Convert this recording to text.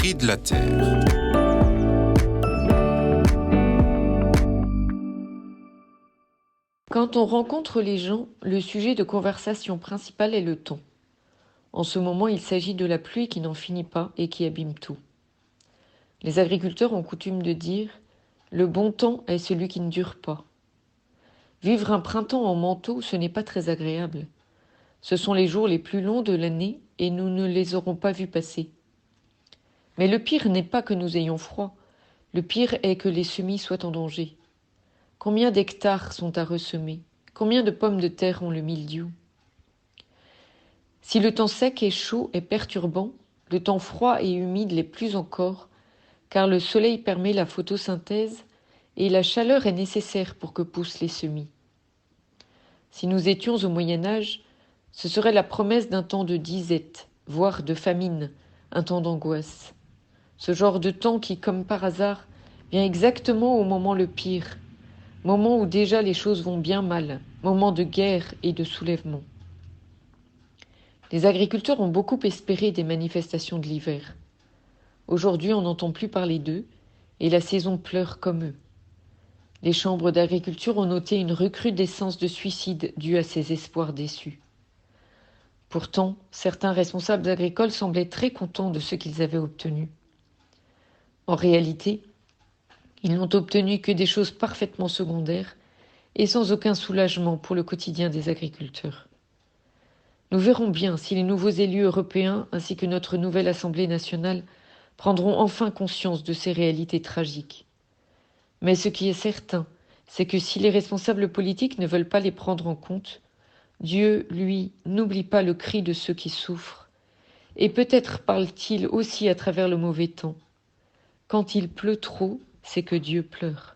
cris de la terre. Quand on rencontre les gens, le sujet de conversation principal est le temps. En ce moment, il s'agit de la pluie qui n'en finit pas et qui abîme tout. Les agriculteurs ont coutume de dire « le bon temps est celui qui ne dure pas ». Vivre un printemps en manteau, ce n'est pas très agréable. Ce sont les jours les plus longs de l'année et nous ne les aurons pas vus passer. Mais le pire n'est pas que nous ayons froid, le pire est que les semis soient en danger. Combien d'hectares sont à ressemer? Combien de pommes de terre ont le mildiou? Si le temps sec et chaud est perturbant, le temps froid et humide l'est plus encore, car le soleil permet la photosynthèse et la chaleur est nécessaire pour que poussent les semis. Si nous étions au Moyen-Âge, ce serait la promesse d'un temps de disette, voire de famine, un temps d'angoisse. Ce genre de temps qui, comme par hasard, vient exactement au moment le pire, moment où déjà les choses vont bien mal, moment de guerre et de soulèvement. Les agriculteurs ont beaucoup espéré des manifestations de l'hiver. Aujourd'hui, on n'entend plus parler d'eux, et la saison pleure comme eux. Les chambres d'agriculture ont noté une recrudescence de suicides due à ces espoirs déçus. Pourtant, certains responsables agricoles semblaient très contents de ce qu'ils avaient obtenu. En réalité, ils n'ont obtenu que des choses parfaitement secondaires et sans aucun soulagement pour le quotidien des agriculteurs. Nous verrons bien si les nouveaux élus européens ainsi que notre nouvelle Assemblée nationale prendront enfin conscience de ces réalités tragiques. Mais ce qui est certain, c'est que si les responsables politiques ne veulent pas les prendre en compte, Dieu, lui, n'oublie pas le cri de ceux qui souffrent, et peut-être parle-t-il aussi à travers le mauvais temps. Quand il pleut trop, c'est que Dieu pleure.